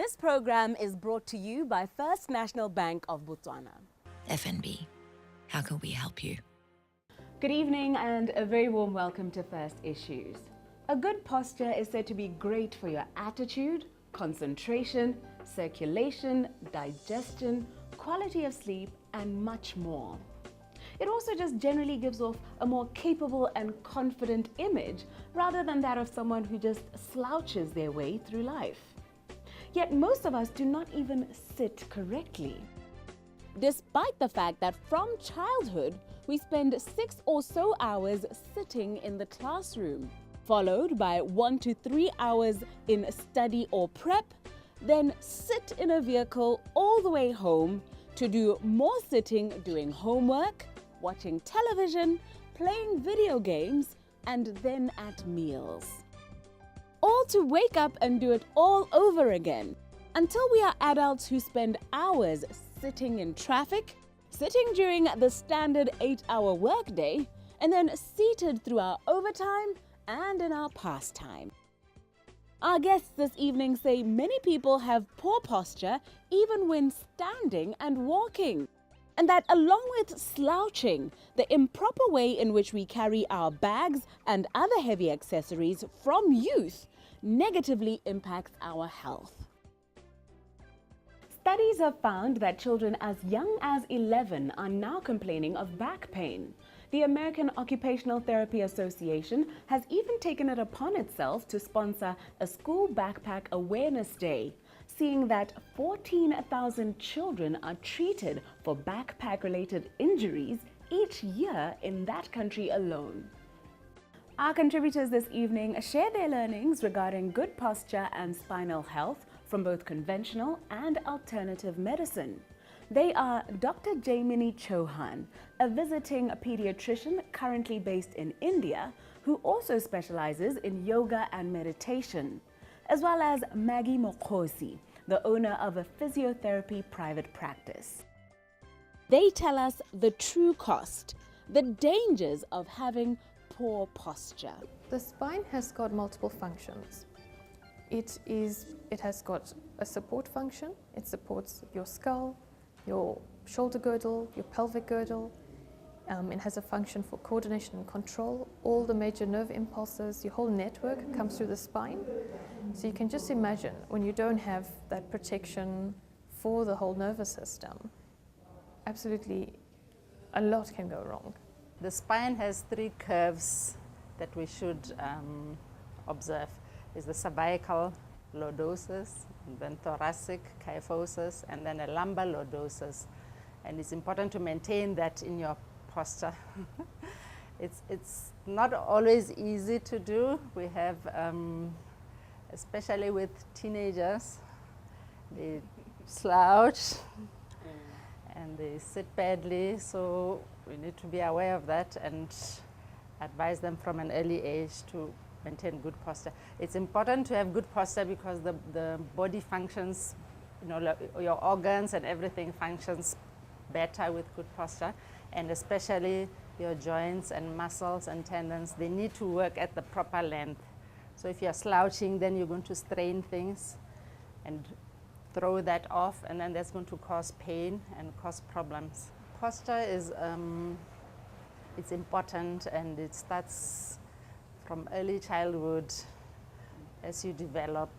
This program is brought to you by First National Bank of Botswana. FNB, how can we help you? Good evening and a very warm welcome to First Issues. A good posture is said to be great for your attitude, concentration, circulation, digestion, quality of sleep, and much more. It also just generally gives off a more capable and confident image rather than that of someone who just slouches their way through life. Yet most of us do not even sit correctly. Despite the fact that from childhood, we spend 6 or so hours sitting in the classroom, followed by 1 to 3 hours in study or prep, then sit in a vehicle all the way home to do more sitting doing homework, watching television, playing video games, and then at meals. All to wake up and do it all over again, until we are adults who spend hours sitting in traffic, sitting during the standard 8-hour workday, and then seated through our overtime and in our pastime. Our guests this evening say many people have poor posture even when standing and walking, and that along with slouching, the improper way in which we carry our bags and other heavy accessories from youth negatively impacts our health. Studies have found that children as young as 11 are now complaining of back pain. The American Occupational Therapy Association has even taken it upon itself to sponsor a school backpack awareness day, seeing that 14,000 children are treated for backpack-related injuries each year in that country alone. Our contributors this evening share their learnings regarding good posture and spinal health from both conventional and alternative medicine. They are Dr. Jaimini Chauhan, a visiting pediatrician currently based in India, who also specializes in yoga and meditation, as well as Maggie Mokhosi, the owner of a physiotherapy private practice. They tell us the true cost, the dangers of having poor posture. The spine has got multiple functions. It has got a support function. It supports your skull, your shoulder girdle, your pelvic girdle. It has a function for coordination and control. All the major nerve impulses, your whole network comes through the spine. So you can just imagine when you don't have that protection for the whole nervous system, absolutely a lot can go wrong. The spine has 3 curves that we should observe. Is the cervical lordosis, then thoracic kyphosis, and then a lumbar lordosis. And it's important to maintain that in your posture. It's not always easy to do. We have, especially with teenagers, they slouch and they sit badly, so we need to be aware of that and advise them from an early age to maintain good posture. It's important to have good posture because the body functions, your organs and everything functions better with good posture, and especially your joints and muscles and tendons, they need to work at the proper length. So if you're slouching, then you're going to strain things and throw that off, and then that's going to cause pain and cause problems. Posture is it's important, and it starts from early childhood. As you develop,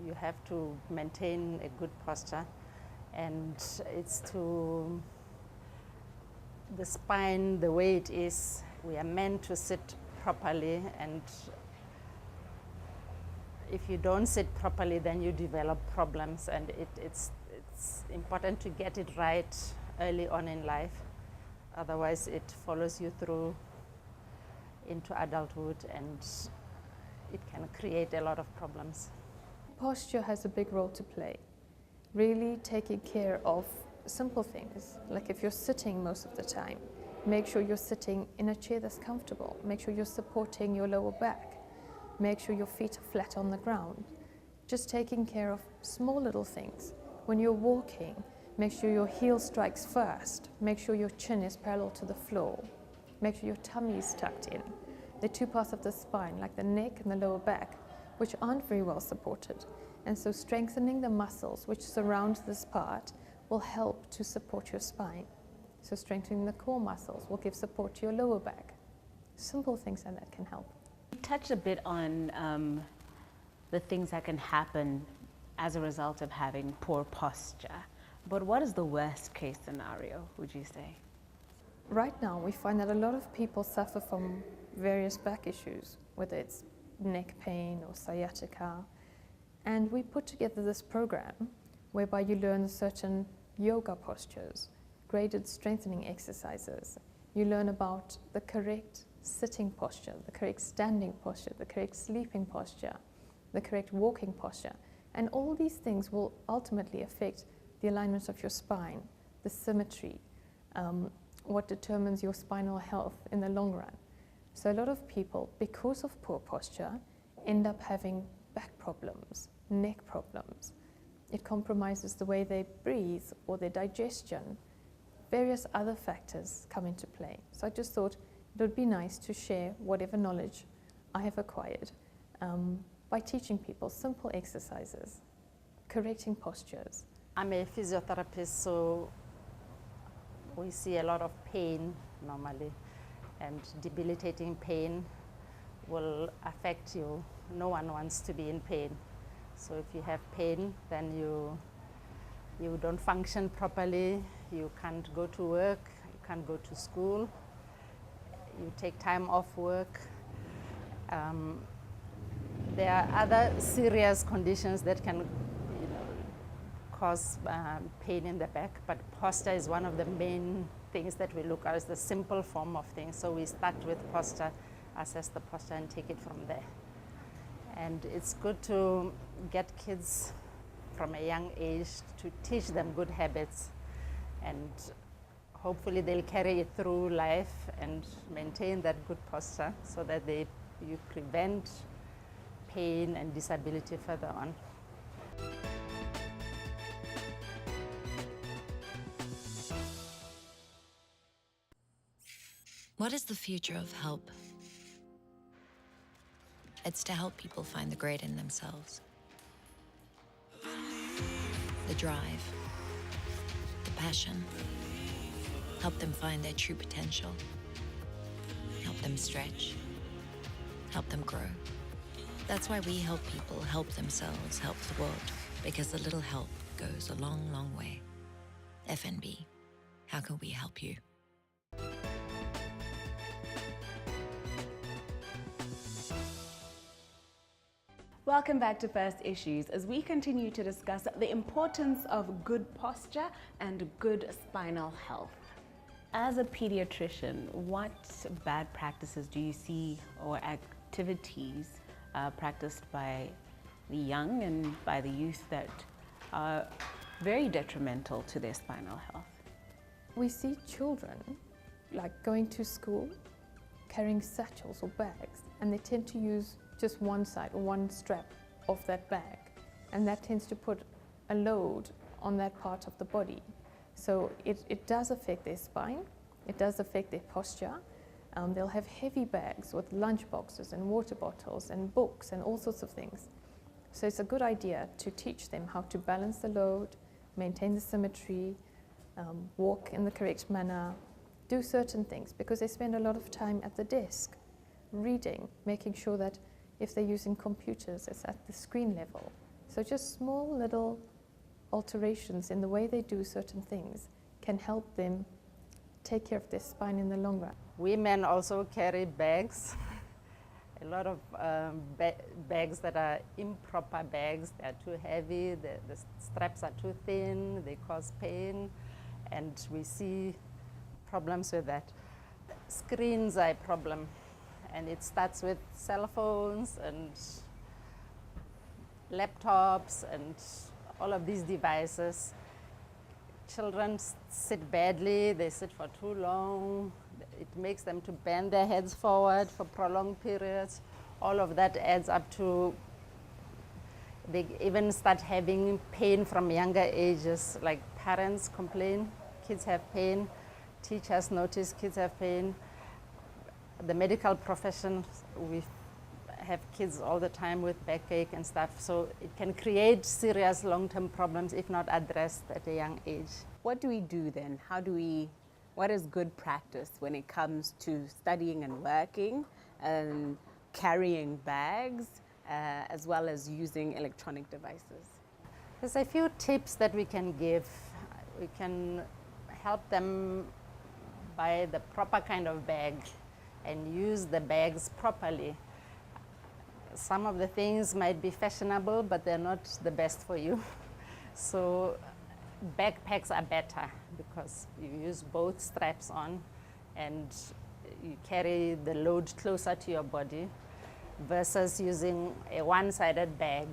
you have to maintain a good posture, and it's to the spine, the way it is, we are meant to sit properly, and if you don't sit properly, then you develop problems, and it's important to get it right early on in life. Otherwise, it follows you through into adulthood, and it can create a lot of problems. Posture has a big role to play. Really taking care of simple things, like if you're sitting most of the time, make sure you're sitting in a chair that's comfortable. Make sure you're supporting your lower back. Make sure your feet are flat on the ground. Just taking care of small little things. When you're walking, make sure your heel strikes first. Make sure your chin is parallel to the floor. Make sure your tummy is tucked in. The 2 parts of the spine, like the neck and the lower back, which aren't very well supported. And so strengthening the muscles which surround this part will help to support your spine. So strengthening the core muscles will give support to your lower back. Simple things like that can help. You touched a bit on the things that can happen as a result of having poor posture. But what is the worst case scenario, would you say? Right now, we find that a lot of people suffer from various back issues, whether it's neck pain or sciatica. And we put together this program whereby you learn certain yoga postures, graded strengthening exercises. You learn about the correct sitting posture, the correct standing posture, the correct sleeping posture, the correct walking posture. And all these things will ultimately affect the alignment of your spine, the symmetry, what determines your spinal health in the long run. So a lot of people, because of poor posture, end up having back problems, neck problems. It compromises the way they breathe or their digestion. Various other factors come into play. So I just thought it would be nice to share whatever knowledge I have acquired by teaching people simple exercises, correcting postures. I'm a physiotherapist, so we see a lot of pain normally, and debilitating pain will affect you. No one wants to be in pain. So if you have pain, then you don't function properly, you can't go to work, you can't go to school, you take time off work. There are other serious conditions that can cause pain in the back, but posture is one of the main things that we look at as the simple form of things. So we start with posture, assess the posture, and take it from there. And it's good to get kids from a young age to teach them good habits, and hopefully they'll carry it through life and maintain that good posture so that you prevent pain and disability further on. What is the future of help? It's to help people find the great in themselves. The drive, the passion. Help them find their true potential. Help them stretch. Help them grow. That's why we help people help themselves, help the world, because a little help goes a long, long way. FNB, how can we help you? Welcome back to First Issues as we continue to discuss the importance of good posture and good spinal health. As a pediatrician, what bad practices do you see or activities practiced by the young and by the youth that are very detrimental to their spinal health? We see children like going to school, carrying satchels or bags, and they tend to use just one side or one strap of that bag, and that tends to put a load on that part of the body. So it does affect their spine, it does affect their posture. They'll have heavy bags with lunch boxes and water bottles and books and all sorts of things. So it's a good idea to teach them how to balance the load, maintain the symmetry, walk in the correct manner, do certain things, because they spend a lot of time at the desk, reading, making sure that if they're using computers, it's at the screen level. So just small little alterations in the way they do certain things can help them take care of their spine in the long run. Women also carry bags, a lot of bags that are improper bags. They are too heavy, the straps are too thin, they cause pain, and we see problems with that. Screens are a problem, and it starts with cell phones and laptops and all of these devices. Children sit badly, they sit for too long. It makes them to bend their heads forward for prolonged periods. All of that adds up to, they even start having pain from younger ages, like parents complain, kids have pain, teachers notice kids have pain. The medical profession, we've have kids all the time with backache and stuff. So it can create serious long-term problems if not addressed at a young age. What do we do then? What is good practice when it comes to studying and working and carrying bags, as well as using electronic devices? There's a few tips that we can give. We can help them buy the proper kind of bag and use the bags properly. Some of the things might be fashionable, but they're not the best for you. So backpacks are better because you use both straps on and you carry the load closer to your body versus using a one-sided bag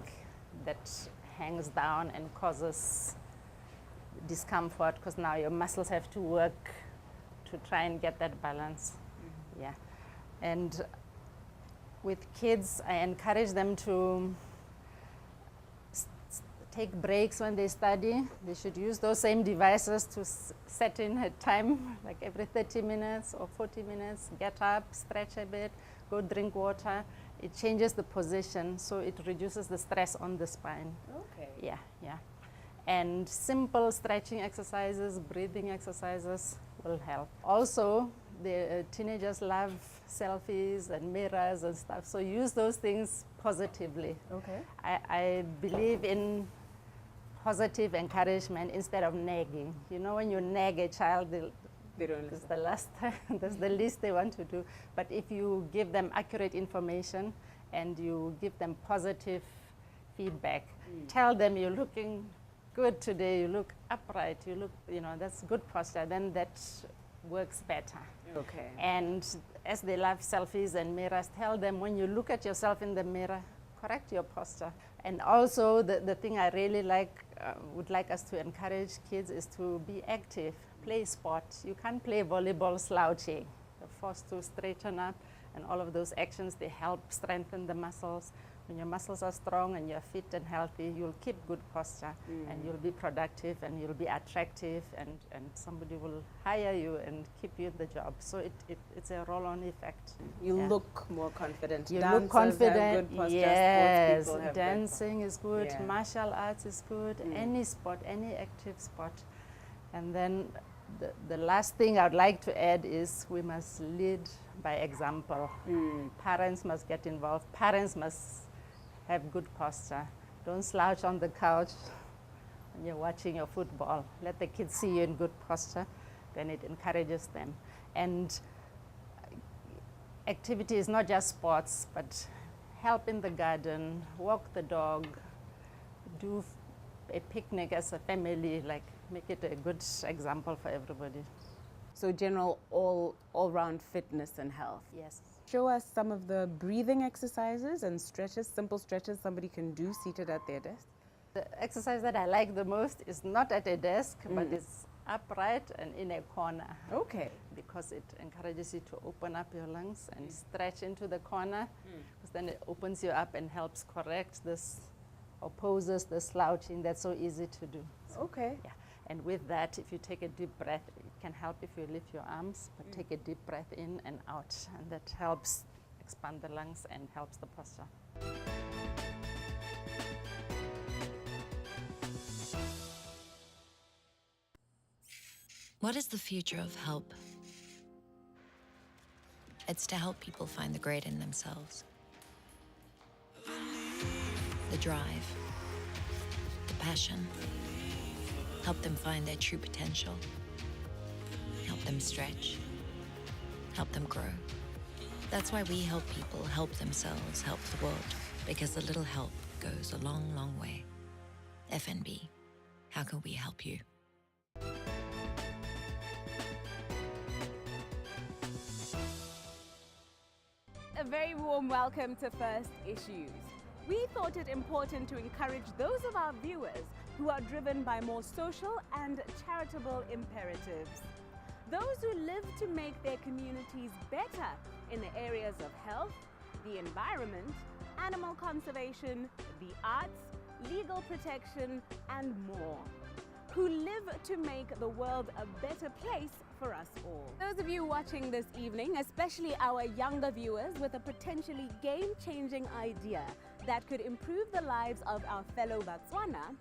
that hangs down and causes discomfort because now your muscles have to work to try and get that balance. Yeah. And with kids, I encourage them to take breaks when they study. They should use those same devices to set in a time, like every 30 minutes or 40 minutes, get up, stretch a bit, go drink water. It changes the position, so it reduces the stress on the spine. Okay. Yeah, yeah. And simple stretching exercises, breathing exercises will help. Also, the teenagers love selfies and mirrors and stuff, so use those things positively. Okay. I believe in positive encouragement instead of nagging. You know, when you nag a child, They don't that's listen. that's the least they want to do. But if you give them accurate information and you give them positive feedback, tell them you're looking good today, you look upright, you look, that's good posture, then that works better. Okay. And as they love selfies and mirrors, tell them when you look at yourself in the mirror, correct your posture. And also the thing I really would like us to encourage kids is to be active, play sports. You can't play volleyball slouching. You're forced to straighten up, and all of those actions, they help strengthen the muscles. When your muscles are strong and you're fit and healthy, you'll keep good posture and you'll be productive and you'll be attractive and somebody will hire you and keep you in the job. So it's a roll-on effect. You look more confident. You Dancers look confident. have good posture. Yes, Sports people have dancing is good. Yeah. Martial arts is good. Any sport, any active sport. And then the last thing I'd like to add is we must lead by example. Parents must get involved. Parents must have good posture. Don't slouch on the couch when you're watching your football. Let the kids see you in good posture, then it encourages them. And activity is not just sports, but help in the garden, walk the dog, do a picnic as a family, like make it a good example for everybody. So general all-round fitness and health. Yes. Show us some of the breathing exercises and stretches, simple stretches somebody can do seated at their desk. The exercise that I like the most is not at a desk, but it's upright and in a corner. Okay. Because it encourages you to open up your lungs and stretch into the corner, because then it opens you up and helps correct this, opposes the slouching that's so easy to do. So, Okay. yeah. And with that, if you take a deep breath, it can help if you lift your arms, but take a deep breath in and out, and that helps expand the lungs and helps the posture. What is the future of help? It's to help people find the great in themselves. The drive, the passion. Help them find their true potential. Help them stretch. Help them grow. That's why we help people help themselves, help the world, because a little help goes a long, long way. FNB, how can we help you? A very warm welcome to First Issues. We thought it important to encourage those of our viewers who are driven by more social and charitable imperatives. Those who live to make their communities better in the areas of health, the environment, animal conservation, the arts, legal protection, and more. Who live to make the world a better place for us all. Those of you watching this evening, especially our younger viewers with a potentially game-changing idea that could improve the lives of our fellow Botswana,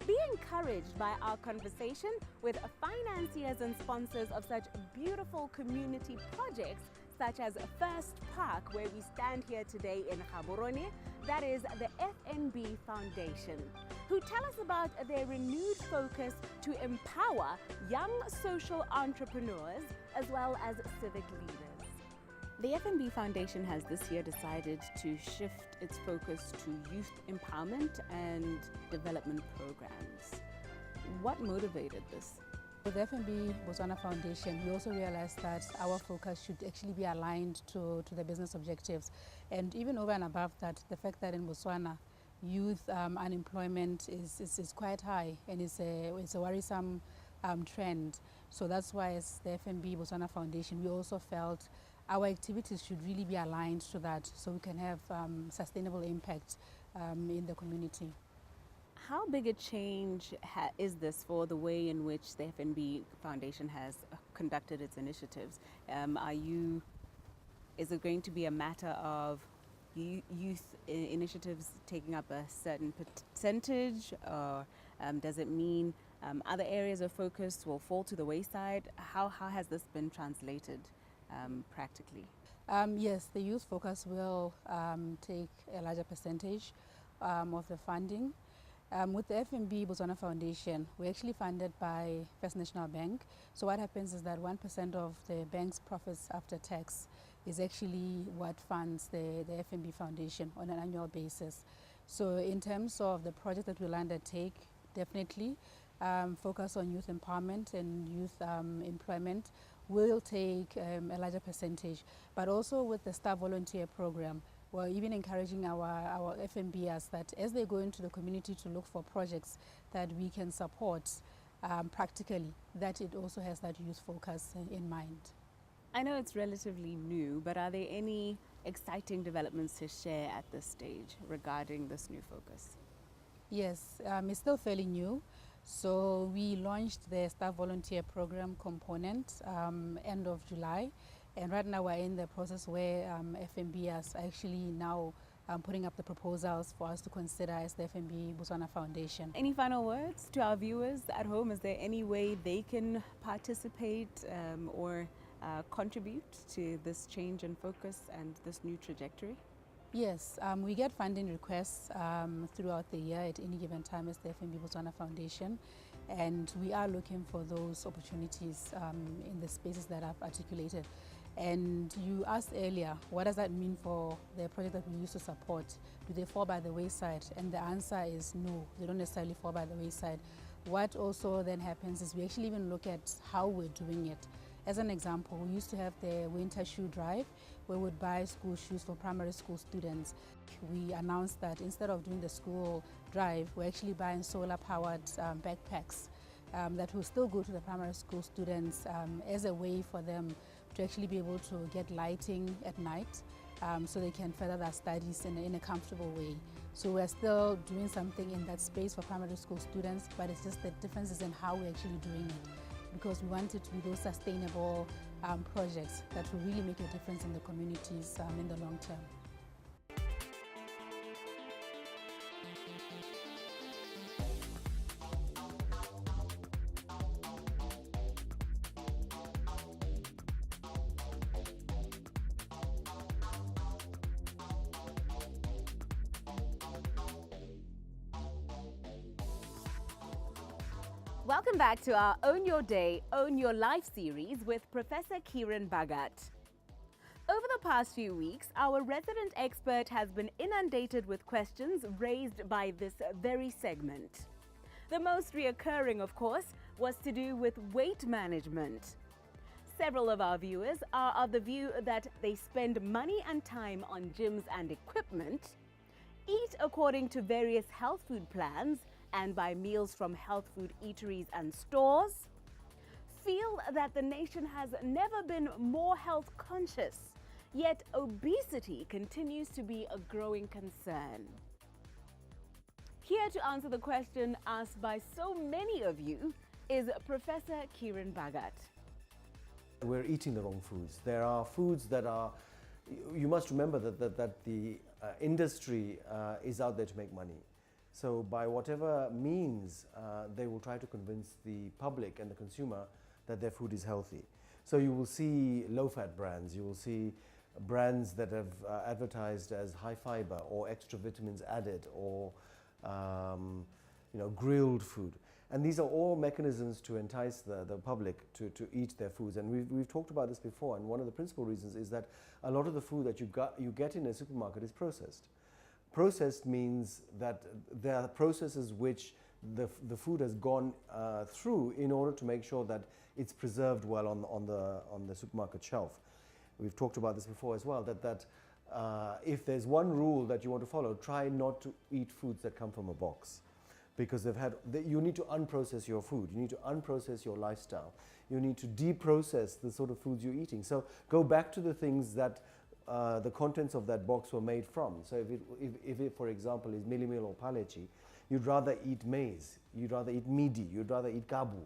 be encouraged by our conversation with financiers and sponsors of such beautiful community projects such as First Park, where we stand here today in Gaborone, that is the FNB Foundation, who tell us about their renewed focus to empower young social entrepreneurs as well as civic leaders. The FNB Foundation has this year decided to shift its focus to youth empowerment and development programs. What motivated this? With the FNB Botswana Foundation, we also realized that our focus should actually be aligned to the business objectives. And even over and above that, the fact that in Botswana, youth unemployment is quite high, and it's a worrisome trend. So that's why as the FNB Botswana Foundation, we also felt our activities should really be aligned to that so we can have sustainable impact in the community. How big a change is this for the way in which the FNB Foundation has conducted its initiatives? Is it going to be a matter of youth initiatives taking up a certain percentage, or does it mean other areas of focus will fall to the wayside? How has this been translated practically? Yes, the youth focus will take a larger percentage of the funding. With the FNB Botswana Foundation, we're actually funded by First National Bank. So what happens is that 1% of the bank's profits after tax is actually what funds the FNB Foundation on an annual basis. So in terms of the project that we'll undertake, definitely focus on youth empowerment and youth employment will take a larger percentage. But also with the staff volunteer program, we're even encouraging our FNBers that as they go into the community to look for projects that we can support practically, that it also has that youth focus in mind. I know it's relatively new, but are there any exciting developments to share at this stage regarding this new focus? Yes, it's still fairly new. So we launched the staff volunteer program component end of July. And right now we're in the process where FNBs are actually now putting up the proposals for us to consider as the FNB Botswana Foundation. Any final words to our viewers at home? Is there any way they can participate or contribute to this change in focus and this new trajectory? Yes, we get funding requests throughout the year at any given time as the FNB Botswana Foundation, and we are looking for those opportunities in the spaces that I've articulated. And you asked earlier, what does that mean for the project that we used to support? Do they fall by the wayside? And the answer is no, they don't necessarily fall by the wayside. What also then happens is we actually even look at how we're doing it. As an example, we used to have the winter shoe drive where we would buy school shoes for primary school students. We announced that instead of doing the school drive, we're actually buying solar-powered backpacks that will still go to the primary school students as a way for them to actually be able to get lighting at night so they can further their studies in a comfortable way. So we're still doing something in that space for primary school students, but it's just the differences in how we're actually doing it, because we want it to be those sustainable projects that will really make a difference in the communities in the long term. Welcome back to our Own Your Day, Own Your Life series with Professor Kiran Bhagat. Over the past few weeks, our resident expert has been inundated with questions raised by this very segment. The most reoccurring, of course, was to do with weight management. Several of our viewers are of the view that they spend money and time on gyms and equipment, eat according to various health food plans and buy meals from health food eateries and stores, feel that the nation has never been more health conscious, yet obesity continues to be a growing concern. Here to answer the question asked by so many of you is Professor Kiran Bhagat. We're eating the wrong foods. There are foods that are, you must remember that the industry is out there to make money. So by whatever means, they will try to convince the public and the consumer that their food is healthy. So you will see low-fat brands, you will see brands that have advertised as high fiber or extra vitamins added, or grilled food. And these are all mechanisms to entice the public to eat their foods. And we've talked about this before, and one of the principal reasons is that a lot of the food that you get in a supermarket is processed. Processed means that there are processes which the food has gone through in order to make sure that it's preserved well on the supermarket shelf. We've talked about this before as well, that if there's one rule that you want to follow, try not to eat foods that come from a box. Because you need to unprocess your food, you need to unprocess your lifestyle, you need to deprocess the sort of foods you're eating. So go back to the things that the contents of that box were made from. So if it, for example, is milimil or palechi, you'd rather eat maize, you'd rather eat midi, you'd rather eat kabu.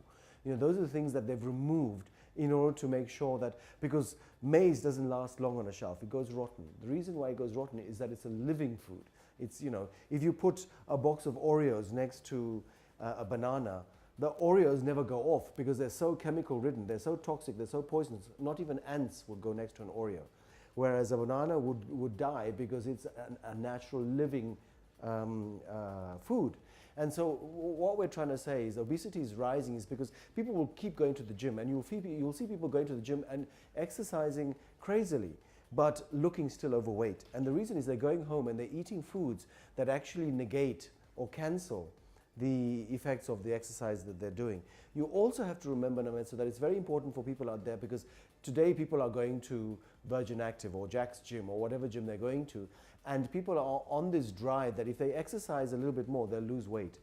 Those are the things that they've removed in order to make sure that, because maize doesn't last long on a shelf, it goes rotten. The reason why it goes rotten is that it's a living food. It's, if you put a box of Oreos next to a banana, the Oreos never go off because they're so chemical ridden, they're so toxic, they're so poisonous, not even ants would go next to an Oreo. Whereas a banana would die because it's a natural living food. And so what we're trying to say is obesity is rising is because people will keep going to the gym, and you'll see people going to the gym and exercising crazily, but looking still overweight. And the reason is they're going home and they're eating foods that actually negate or cancel the effects of the exercise that they're doing. You also have to remember, Nametso, that it's very important for people out there, because today people are going to Virgin Active or Jack's Gym or whatever gym they're going to, and people are on this drive that if they exercise a little bit more, they'll lose weight.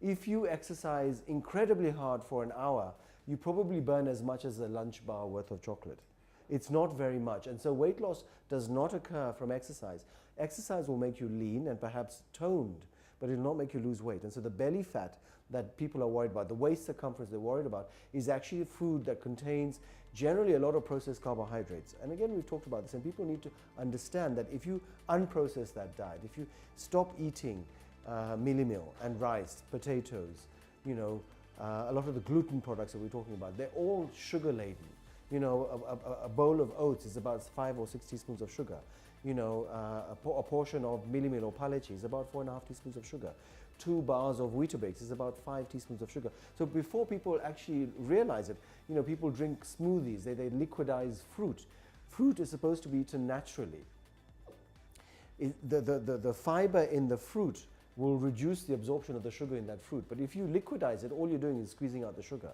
If you exercise incredibly hard for an hour, you probably burn as much as a lunch bar worth of chocolate. It's not very much. And so weight loss does not occur from exercise. Exercise will make you lean and perhaps toned, but it will not make you lose weight. And so the belly fat that people are worried about, the waist circumference they're worried about, is actually food that contains generally a lot of processed carbohydrates. And again, we've talked about this, and people need to understand that if you unprocess that diet, if you stop eating mealie meal and rice, potatoes, a lot of the gluten products that we're talking about, they're all sugar laden. A bowl of oats is about 5 or 6 teaspoons of sugar. A portion of mealie meal or palechi is about 4.5 teaspoons of sugar. 2 bars of Weetabix is about 5 teaspoons of sugar. So before people actually realize it, people drink smoothies, they liquidize fruit. Fruit is supposed to be eaten naturally. The fiber in the fruit will reduce the absorption of the sugar in that fruit. But if you liquidize it, all you're doing is squeezing out the sugar.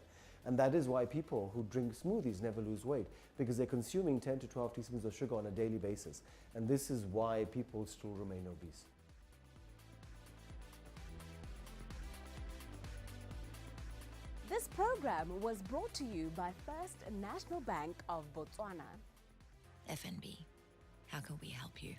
And that is why people who drink smoothies never lose weight, because they're consuming 10 to 12 teaspoons of sugar on a daily basis. And this is why people still remain obese. This program was brought to you by First National Bank of Botswana. FNB, how can we help you?